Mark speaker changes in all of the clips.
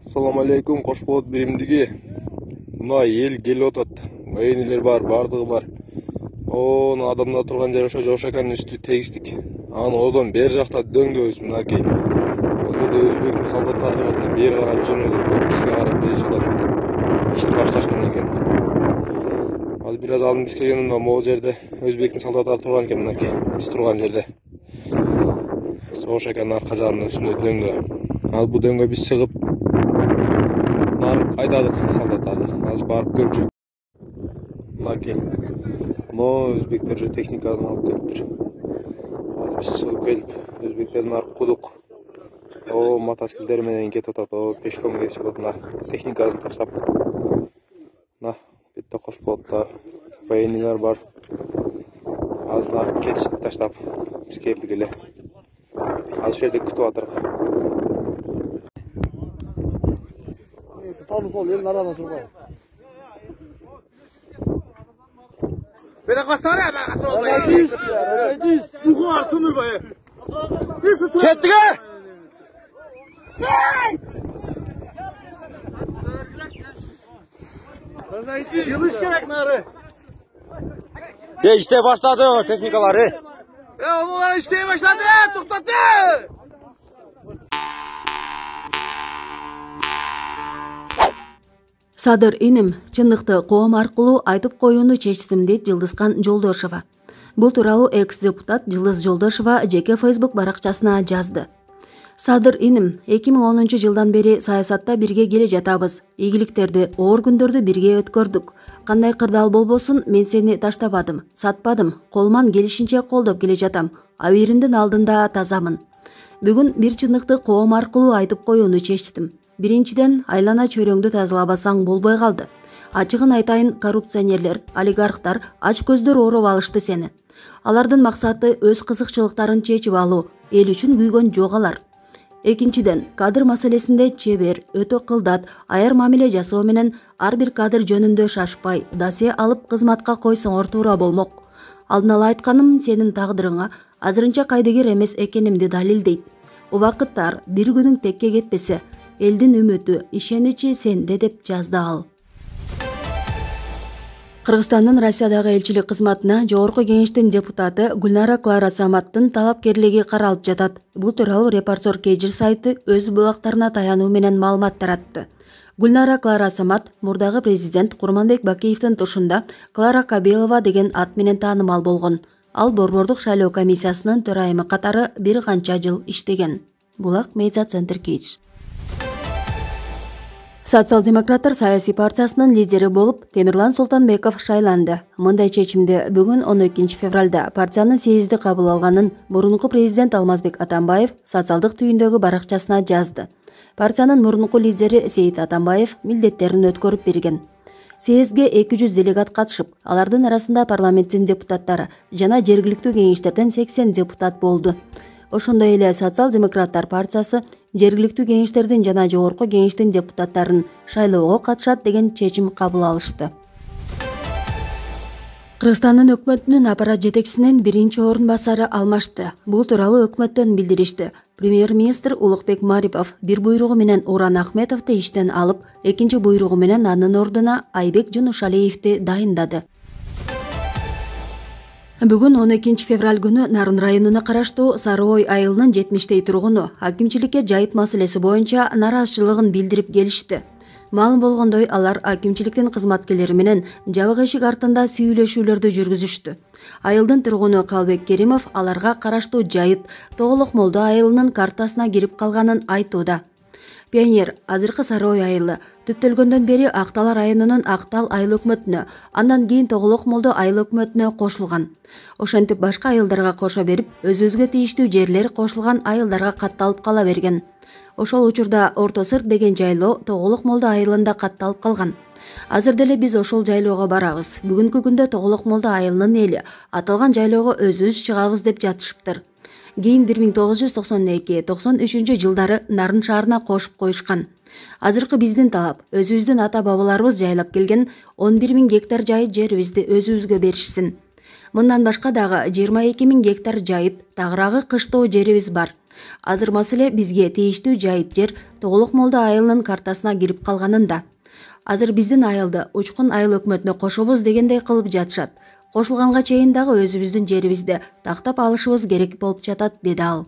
Speaker 1: Assalamu alaikum, koş болот биримдиги. Мына эл келип атат. Военныйлер бар, бардыгы бар. Оны адамдар турган жер ошо Жошаканын үстү тегиздик. Анан одон бер жакта дөңдөбүз мынакей. Ол жерде өзбектин солдаттары турат, бери карап жөнөдү, бизге карап дейишип атат. Ишти башташкан экен. Ал бир аз алдын биз келгенде могу жерде өзбектин солдаттары турган экен мынакей. Биз турган жерде. Жошаканын арка жагынын үстүндө дөңгө. Ал бу дөңгө биз чыгып айдадык солдаттарды. Азыр барып көрүп жүрүп. Мынакей. Өзбектер же техниканы алып келиптир. Азыр биз чыгып келип, өзбектердин аркы кудук. Мотоциклдер менен кетип атат, пешком кетип атат. Техникасын таштап. Бу жерде кош болоттар, военныйлар бар. Азыр кетишти таштап, биз келдик эле. Азыр жерде күтүп атырык.
Speaker 2: Sol elin arasına turgay.
Speaker 3: Beni kaçsana ya, beni kaçsana.
Speaker 2: Ragaydiz.
Speaker 3: Buku var, sınır bayı.
Speaker 2: Kettik ha! Ragaydiz.
Speaker 3: Yılış gerek nari.
Speaker 2: Ya işte başladı o teknikaları.
Speaker 3: Ya bunlar işteye başladı, tuklattı.
Speaker 4: Садыр иним чындыкты коом аркылуу айтып коюуну чечтим дейт Жылдызкан Жолдошова. Бул тууралуу экс-депутат Жылдыз Жолдошова жеке Facebook баракчасына жазды. Садыр иним, 2010 жылдан бери саясатта бирге келе жатабыз. Ийгиликтерди, оор күндөрдү бирге өткөрдүк. Кандай кырдаал болбосун, мен сени таштабадым, сатпадым, колуман келишинче колдоп келе жатам. Абийиримдин алдында тазамын. Бүгүн бир чындыкты коом аркылуу айтып коюуну чечтим. Биринчиден, айлана чөйрөңдү тазалабасаң болбой калды. Ачыгын айтайын, коррупционерлер, олигархтар ач көздөр ооруп алышты сени. Алардын максаты өз кызыкчылыктарын чечип алуу, эл үчүн күйгөн жок алар. Экинчиден, кадр маселесинде чебер, өтө кылдат, аяр мамиле жасоо менен ар бир кадр жөнүндө шашпай, досье алып кызматка койсоңор туура болмок. Алдын ала айтканым, сенин тагдырыңа азырынча кайдыгер эмес экенимди далилдейт. Убакыттар бир күнүң текке кетпесе, элдин үмүтү, ишеничи сенде, деп жазды ал. Кыргызстандын Россиядагы элчилик кызматына Жогорку Кеңештин депутаты Гүлнара Клара Саматтын талапкерлиги каралып жатат. Бул тууралуу Репортер Кежир сайты өз булактарына таянуу менен маалымат таратты. Гүлнара Клара Самат мурдагы президент Курманбек Бакиевдин тушунда Клара Кабелова деген ат менен таанымал болгон. Ал Борбордук шайлоо комиссиясынын төрайымы катары бир канча жыл иштеген. Булак Медиа Центр Кейж. Социал-демократтар саясий партиясынын лидери болуп Темирлан Султанбеков шайланды. Мындай чечимди бүгүн 12 февралда партиянын съезди кабыл алганын мурунку президент Алмазбек Атамбаев социалдык түйүндөгү баракчасына жазды. Партиянын мурунку лидери Сейит Атамбаев милдеттерин өткөрүп берген. Съездге 200 делегат катышып, алардын арасында парламенттин депутаттары жана жергиликтүү кеңештерден 80 депутат болду. Ошондой эле Социал-демократтар партиясы жергиликтүү кеңештердин жана Жогорку Кеңештин депутаттарын шайлоого катышат деген чечим кабыл алышты. Кыргызстандын өкмөтүнүн аппарат жетекчисинин биринчи орун басары алмашты. Бул тууралуу өкмөттөн билдиришти. Премьер-министр Улукбек Марипов бир буйругу менен Уран Ахметовду иштен алып, экинчи буйругу менен анын ордуна Айбек Жунушалиевди дайындады. Бүгүн 12 февраль күнү Нарын районуна караштуу Сары Ой айылынын 70 тургуну акимчиликке жайыт маселеси боюнча нараазычылыгын билдирип келишти. Маалым болгондой, алар акимчиликтин кызматкерлери менен жабык эшик артында сүйлөшүүлөрдү жүргүзүштү. Айылдын тургуну Калбек Керимов аларга караштуу жайыт Тоголок Молдо айылынын картасына кирип калганын айтууда. Пионер азыркы Сары Ой айылы түптөлгөндөн бери Актал районунун Актал айыл өкмөтүнө, андан кийин Тоголок Молдо айыл өкмөтүнө кошулган. Ошентип башка айылдарга кошо берип, өзүбүзгө тийиштүү жерлер кошулган айылдарга катталып кала берген. Ошол учурда Орто Сыр деген жайлоо Тоголок Молдо айылында катталып калган. Азыр деле биз ошол жайлоого барабыз. Бүгүнкү күндө Тоголок Молдо айылынын эли аталган жайлоого өзүбүз чыгабыз деп жатышыптыр. Кийин 1992-93 жылдары Нарын шаарына кошуп коюшкан. Азыркы биздин талап өзүбүздүн ата-бабаларыбыз жайлап келген 11 000 гектар жайыт жерибизди өзүбүзгө беришсин. Мындан башка дагы 22 000 гектар жайыт, тагыраагы кыштоо жерибиз бар. Азыр маселе бизге тийиштүү жайыт жер Тоголок Молдо айылынын картасына кирип калганында. Азыр биздин айылды Учкун айыл өкмөтүнө кошобуз дегендей кылып жатышат. Кошулганга чейин дагы өзүбүздүн жерибизди тактап алышыбыз керек болуп жатат, деди ал.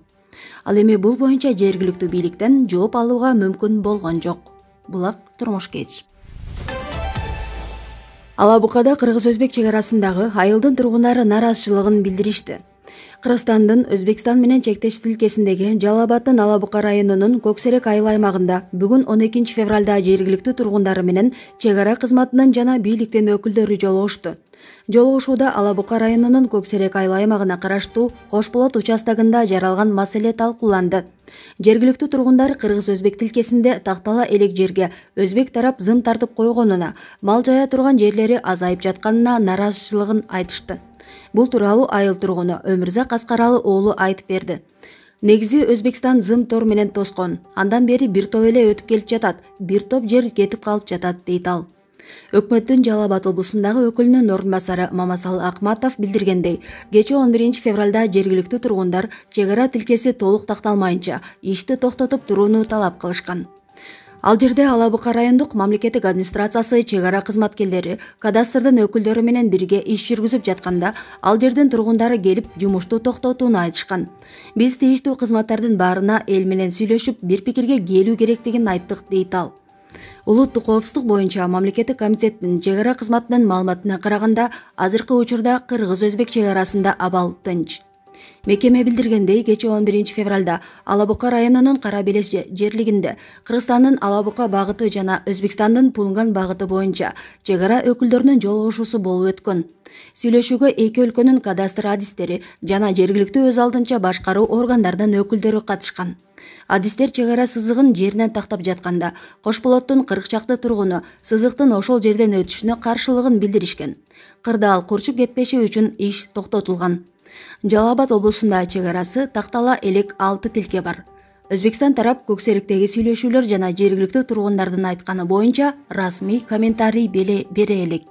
Speaker 4: Ал эми бул боюнча жергиликтүү бийликтен жооп алууга мүмкүн болгон жок. Булак турмуш кеч. Алабукада кыргыз-өзбек чек арасындагы айылдын тургундары нааразычылыгын билдиришти. Кыргызстандын Өзбекстан менен чектеш тилкесиндеги Жалал Абаддын Алабука районунун Көксерек айыл аймагында бүгүн 12 февралда жергиликтүү тургундары менен чек ара кызматынын жана бийликтин өкүлдөрү жолугушту. Жолугушууда Алабука районунун Көксерек айыл аймагына караштуу Кош Болот участогунда жаралган маселе талкууланды. Жергиликтүү тургундар кыргыз-өзбек тилкесинде тактала элек жерге өзбек тарап зым тартып койгонуна, мал жая турган жерлери азайып жатканына нааразычылыгын айтышты. Бул тууралуу айыл тургуну Өмүрзак Аскаралы уулу айтып берди. Негизи Өзбекстан зым тор менен тоскон. Андан бери бир топ эле өтүп келип жатат, бир топ жер кетип калып жатат, дейт ал. Өкмөттүн Жалал Абад облусундагы өкүлүнүн орун басары Мамасал Акматов билдиргендей, кечээ 11 февралда жергиликтүү тургундар чек ара тилкеси толук такталмайынча ишти токтотуп турууну талап кылышкан. Ал жерде Алабука райондук мамлекеттик администрациясы чек ара кызматкерлери кадастрдын өкүлдөрү менен бирге иш жүргүзүп жатканда, ал жердин тургундары келип жумушту токтотууну айтышкан. Биз тийиштүү кызматтардын баарына эл менен сүйлөшүп, бир пикирге келүү керектигин айттык, дейт ал. Улуттук коопсуздук боюнча мамлекеттик комитеттин чек ара кызматынын маалыматына караганда, азыркы учурда кыргыз-өзбек чек арасында абал тынч. Мекеме билдиргендей, кечээ 11 февралда Алабука районунун Кара Белес жерлигинде Кыргызстандын Алабука багыты жана Өзбекстандын Пулган багыты боюнча чек ара өкүлдөрүнүн жолугушуусу болуп өткөн. Сүйлөшүүгө эки өлкөнүн кадастр адистери жана жергиликтүү өз алдынча башкаруу органдарынын өкүлдөрү катышкан. Адистер чек ара сызыгын жеринен тактап жатканда, Кош Болоттун 40 чакты тургуну сызыктын ошол жерден өтүшүнө каршылыгын билдиришкен. Кырдаал курчуп кетпеши үчүн иш токтотулган. Жалал Абад облусунда чек арасы тактала элек 6 тилке бар. Өзбекстан тарап Көксеректеги сүйлөшүүлөр жана жергиликтүү тургундардын айтканы боюнча расмий комментарий бере элек.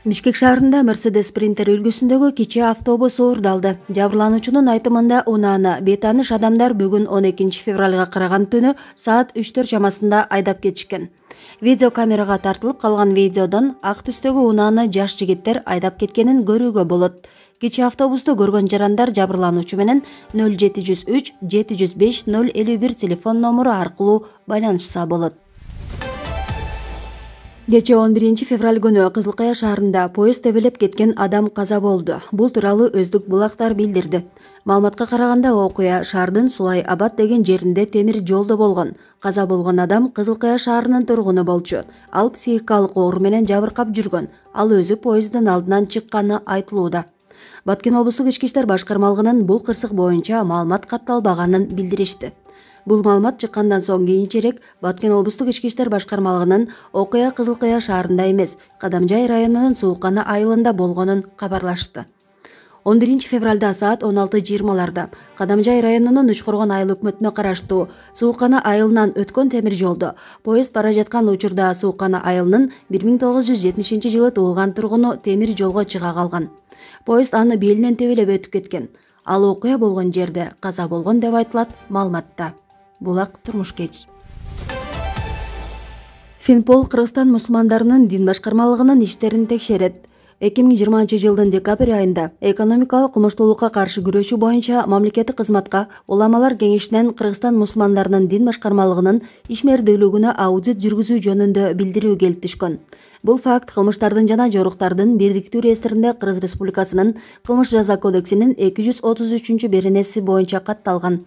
Speaker 4: Бишкек шаарында Mercedes Sprinter үлгүсүндөгү кичи автобус уурдалды. Жабырлануучунун айтымында унааны бейтааныш адамдар бүгүн 12 февралга караган түнү саат 3-4 чамасында айдап кетишкен. Видео камерага тартылып калган видеодон ак түстөгү унааны жаш жигиттер айдап кеткенин көрүүгө болот. Кичи автобусту көргөн жарандар жабырлануучу менен 0703 705 051 телефон номуру аркылуу байланышса болот. Кечээ 11 февраль күнү Кызылкая шаарында поезд тебелеп кеткен адам каза болду. Бул тууралуу Өздүк булактар билдирди. Маалыматка караганда окуя шаардын Сулай Абад деген жеринде темир жолдо болгон. Каза болгон адам Кызылкая шаарынын тургуну болчу. Ал психикалык оору менен жабыркап жүргөн. Ал өзү поезддин алдынан чыкканы айтылууда. Баткен облустук ички иштер башкармалыгынын бул кырсык боюнча маалымат катталбаганын билдиришти. Бул маалымат чыккандан соң кийинчерээк Баткен облустук ички иштер башкармалыгынын окуя Кызылкая шаарында эмес, Кадамжай районунун Суукана айылында болгонун кабарлашты. 11 февралда саат 16:20 Кадамжай районунун Учкоргон айыл өкмөтүнө караштуу Суукана айылынан өткөн темир жолдо поезд бара жаткан учурда Суукана айылынын 1970-жылы туулган тургуну темир жолго чыга калган. Поезд аны белинен тебелеп өтүп кеткен. Ал окуя болгон жерде каза болгон деп айтылат маалыматта. Булак турмуш кеч. Финпол Кыргызстан мусулмандарынын дин башкармалыгынын иштерин текшерет. 2020 жылдын декабрь айында экономикалык кылмыштуулукка каршы күрөшүү боюнча мамлекеттик кызматка уламалар кеңешинен Кыргызстан мусулмандарынын дин башкармалыгынын ишмердүүлүгүнө аудит жүргүзүү жөнүндө билдирүү келип түшкөн. Бул факт кылмыштардын жана жоруктардын бирдиктүү реестринде Кыргыз Республикасынын кылмыш жаза кодексинин 233 беренеси боюнча катталган.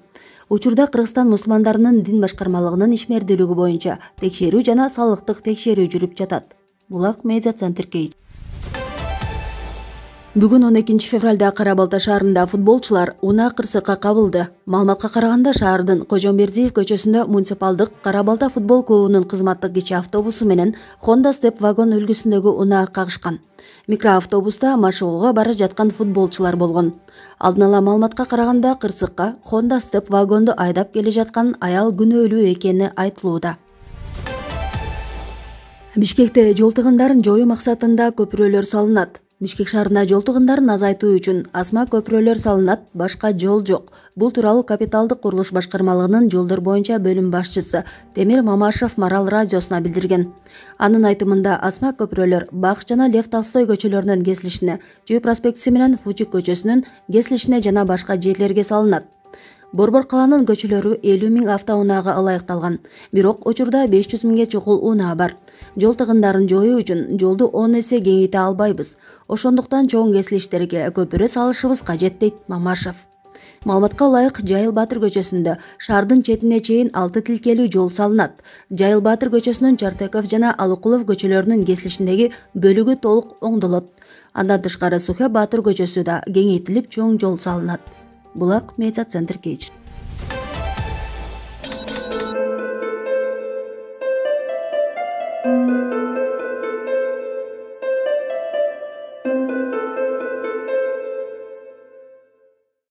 Speaker 4: Учурда Кыргызстан мусулмандарынын дин башкармалыгынын ишмердүүлүгү боюнча текшерүү жана салыктык текшерүү жүрүп жатат. Булак медиа центр кейт. Бүгүн 12 февралда Кара Балта шаарында футболчулар унаа кырсыкка кабылды. Маалыматка караганда шаардын Кожомбердиев көчөсүндө муниципалдык Кара Балта футбол клубунун кызматтык кичи автобусу менен Honda Step вагон үлгүсүндөгү унаа кагышкан. Микроавтобуста машыгууга бара жаткан футболчулар болгон. Алдын ала маалыматка караганда кырсыкка Honda Step вагонду айдап келе жаткан аял күнөөлүү экени айтылууда. Бишкекте жол тыгындарын жоюу максатында көпүрөлөр салынат. Бишкек шаарына жол тыгындарын азайтуу үчүн асма көпүрөлөр салынат, башка жол жок. Бул тууралуу капиталдык курулуш башкармалыгынын жолдор боюнча бөлүм башчысы Темир Мамашев Марал радиосуна билдирген. Анын айтымында асма көпүрөлөр Бак жана Лев Толстой көчөлөрүнүн кесилишине, Чүй проспектиси менен Фучик көчөсүнүн кесилишине жана башка жерлерге салынат. Борбор калаанын көчөлөрү 50 000 автоунаага ылайыкталган. Бирок учурда 500 000ге чукул унаа бар. Жол тыгындарын жоюу үчүн жолду 10 эсе кеңейте албайбыз. Ошондуктан чоң кесилиштерге көпүрө салышыбыз кажет, дейт Мамашев. Маалыматка ылайык, Жайыл Баатыр көчөсүндө шаардын четине чейин 6 тилкелүү жол салынат. Жайыл Баатыр көчөсүнүн Чартеков жана Алыкулов көчөлөрүнүн кесилишиндеги бөлүгү толук оңдолот. Андан тышкары Сухе Баатыр көчөсү да кеңейтилип чоң жол салынат. Булак Медиа Центр Кейч.